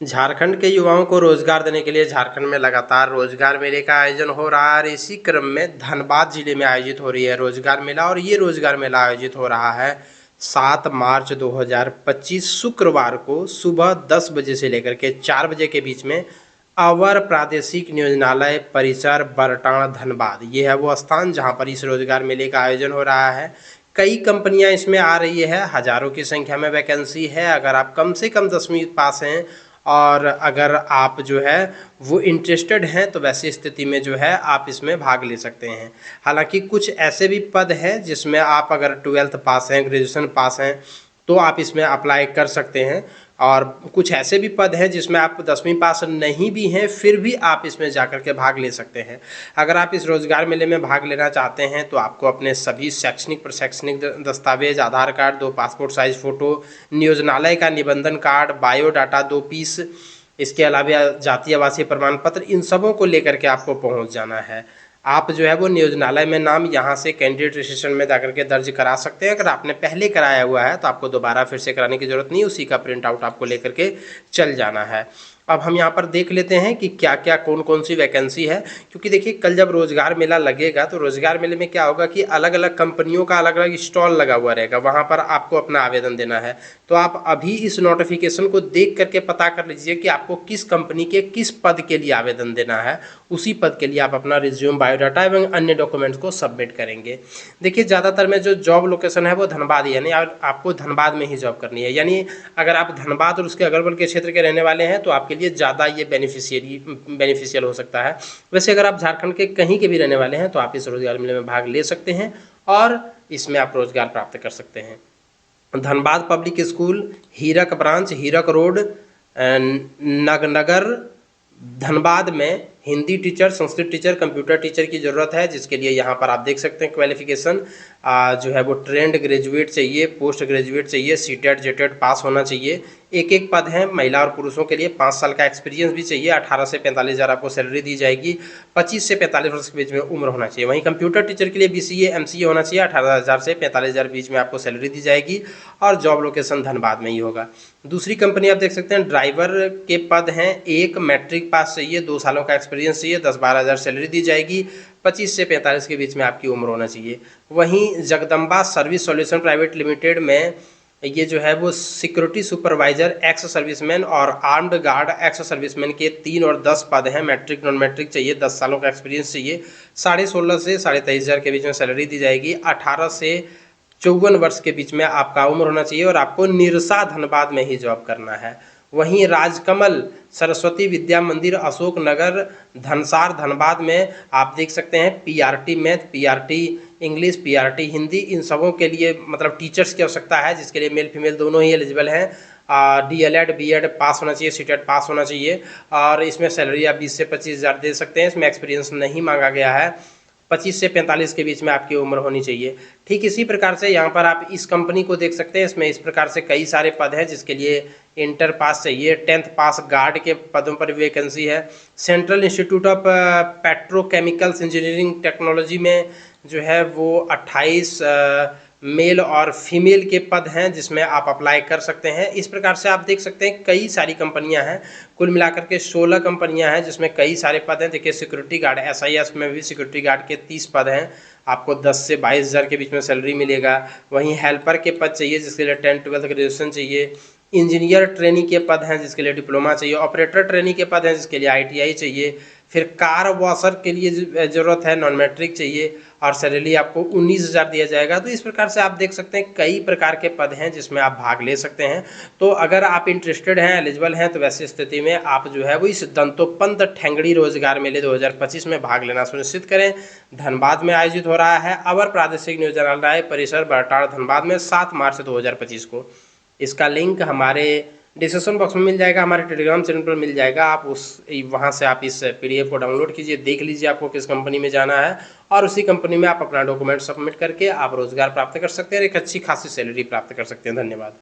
झारखंड के युवाओं को रोजगार देने के लिए झारखंड में लगातार रोजगार मेले का आयोजन हो रहा है और इसी क्रम में धनबाद जिले में आयोजित हो रही है रोजगार मेला। और ये रोजगार मेला आयोजित हो रहा है 7 मार्च 2025 शुक्रवार को सुबह 10 बजे से लेकर के 4 बजे के बीच में अवर प्रादेशिक नियोजनालय परिसर बरटाण धनबाद। ये है वो स्थान जहां पर इस रोजगार मेले का आयोजन हो रहा है। कई कंपनियां इसमें आ रही है, हजारों की संख्या में वैकेंसी है। अगर आप कम से कम 10वीं पास हैं और अगर आप जो है वो इंटरेस्टेड हैं तो वैसी स्थिति में जो है आप इसमें भाग ले सकते हैं। हालांकि कुछ ऐसे भी पद हैं जिसमें आप अगर 12th पास हैं, ग्रेजुएशन पास हैं तो आप इसमें अप्लाई कर सकते हैं। और कुछ ऐसे भी पद हैं जिसमें आप 10वीं पास नहीं भी हैं फिर भी आप इसमें जाकर के भाग ले सकते हैं। अगर आप इस रोजगार मेले में भाग लेना चाहते हैं तो आपको अपने सभी शैक्षणिक प्रशैक्षणिक दस्तावेज, आधार कार्ड, 2 पासपोर्ट साइज फ़ोटो, नियोजनालय का निबंधन कार्ड, बायोडाटा 2 पीस, इसके अलावा जातीय आवासीय प्रमाण पत्र, इन सबों को लेकर के आपको पहुंच जाना है। आप जो है वो नियोजनालय में नाम यहाँ से कैंडिडेट रजिस्ट्रेशन में जाकर के दर्ज करा सकते हैं। अगर आपने पहले कराया हुआ है तो आपको दोबारा फिर से कराने की ज़रूरत नहीं, उसी का प्रिंट आउट आपको लेकर के चल जाना है। अब हम यहाँ पर देख लेते हैं कि क्या क्या कौन कौन सी वैकेंसी है, क्योंकि देखिए कल जब रोजगार मेला लगेगा तो रोजगार मेले में क्या होगा कि अलग अलग कंपनियों का अलग अलग स्टॉल लगा हुआ रहेगा, वहाँ पर आपको अपना आवेदन देना है। तो आप अभी इस नोटिफिकेशन को देख करके पता कर लीजिए कि आपको किस कंपनी के किस पद के लिए आवेदन देना है। उसी पद के लिए आप अपना रिज्यूम, बायोडाटा एवं अन्य डॉक्यूमेंट्स को सबमिट करेंगे। देखिए ज़्यादातर में जो जॉब लोकेशन है वो धनबाद ही, यानी आपको धनबाद में ही जॉब करनी है। यानी अगर आप धनबाद और उसके अगल बगल के क्षेत्र के रहने वाले हैं तो आपके लिए ज़्यादा ये बेनिफिशियल हो सकता है। वैसे अगर आप झारखंड के कहीं के भी रहने वाले हैं तो आप इस रोजगार मेले में भाग ले सकते हैं और इसमें आप रोजगार प्राप्त कर सकते हैं। धनबाद पब्लिक स्कूल, हीरक ब्रांच, हीरक रोड, नगनगर, धनबाद में Hindi teacher, Sanskrit teacher, computer teacher की ज़रूरत है, जिसके लिए यहाँ पर आप देख सकते हैं क्वालिफिकेशन जो है वो ट्रेंड ग्रेजुएट चाहिए, पोस्ट ग्रेजुएट चाहिए, सीटेट जेटेट पास होना चाहिए। एक एक पद है महिला और पुरुषों के लिए। 5 साल का एक्सपीरियंस भी चाहिए। 18 से 45 हज़ार आपको सैलरी दी जाएगी। 25 से 45 वर्ष के बीच में उम्र होना चाहिए। वहीं कंप्यूटर टीचर के लिए BCA MCA होना चाहिए। 18,000 से 45,000 बीच में आपको सैलरी दी जाएगी और जॉब लोकेशन धनबाद में ही होगा। दूसरी कंपनी आप देख सकते हैं ड्राइवर के पद हैं। एक मैट्रिक पास चाहिए, 2 सालों का एक्सपीरियंस चाहिए, 10-12 हज़ार सैलरी दी जाएगी। 25 से 45 के बीच में आपकी उम्र होना चाहिए। वहीं Jagdamba service solution private limited में ये जो है वो सिक्योरिटी सुपरवाइजर, एक्स सर्विसमैन और आर्म्ड गार्ड एक्स सर्विसमैन के 3 और 10 पद हैं। मैट्रिक नॉन मैट्रिक चाहिए, 10 सालों का एक्सपीरियंस चाहिए। 16.5 से 23.5 हज़ार के बीच में सैलरी दी जाएगी। 18 से 54 वर्ष के बीच में आपका उम्र होना चाहिए और आपको निरसा धनबाद में ही जॉब करना है। वहीं राजकमल सरस्वती विद्या मंदिर, अशोक नगर, धनसार, धनबाद में आप देख सकते हैं PRT math, PRT English, PRT Hindi, इन सबों के लिए मतलब टीचर्स की आवश्यकता है, जिसके लिए मेल फीमेल दोनों ही एलिजिबल हैं। DLED BEd पास होना चाहिए, सीटेट पास होना चाहिए और इसमें सैलरी आप 20 से 25 हज़ार दे सकते हैं। इसमें एक्सपीरियंस नहीं मांगा गया है। 25 से 45 के बीच में आपकी उम्र होनी चाहिए। ठीक इसी प्रकार से यहाँ पर आप इस कंपनी को देख सकते हैं। इसमें इस प्रकार से कई सारे पद हैं जिसके लिए इंटर पास चाहिए। 10th पास गार्ड के पदों पर वैकेंसी है। Central institute of petrochemicals engineering technology में जो है वो 28 मेल और फीमेल के पद हैं जिसमें आप अप्लाई कर सकते हैं। इस प्रकार से आप देख सकते हैं कई सारी कंपनियां हैं। कुल मिलाकर के 16 कंपनियां हैं जिसमें कई सारे पद हैं। देखिए सिक्योरिटी गार्ड, SIS में भी सिक्योरिटी गार्ड के 30 पद हैं। आपको 10 से 22 हज़ार के बीच में सैलरी मिलेगा। वहीं हेल्पर के पद चाहिए जिसके लिए 10-12 ग्रेजुएशन चाहिए। इंजीनियर ट्रेनी के पद हैं जिसके लिए डिप्लोमा चाहिए। ऑपरेटर ट्रेनी के पद हैं जिसके लिए ITI चाहिए। फिर कार वॉशर के लिए ज़रूरत है, नॉन मैट्रिक चाहिए और सैलरी आपको 19 हज़ार दिया जाएगा। तो इस प्रकार से आप देख सकते हैं कई प्रकार के पद हैं जिसमें आप भाग ले सकते हैं। तो अगर आप इंटरेस्टेड हैं, एलिजिबल हैं, तो वैसी स्थिति में आप जो है वो इस दंतोपंत ठेंगड़ी रोजगार मेले 2025 में भाग लेना सुनिश्चित करें। धनबाद में आयोजित हो रहा है अवर प्रादेशिक नियोजनालय परिसर बरटाण धनबाद में 7 मार्च 2025 को। इसका लिंक हमारे डिस्क्रिप्शन बॉक्स में मिल जाएगा, हमारे टेलीग्राम चैनल पर मिल जाएगा। आप वहाँ से आप इस PDF को डाउनलोड कीजिए, देख लीजिए आपको किस कंपनी में जाना है और उसी कंपनी में आप अपना डॉक्यूमेंट सबमिट करके आप रोजगार प्राप्त कर सकते हैं और एक अच्छी खासी सैलरी प्राप्त कर सकते हैं। धन्यवाद।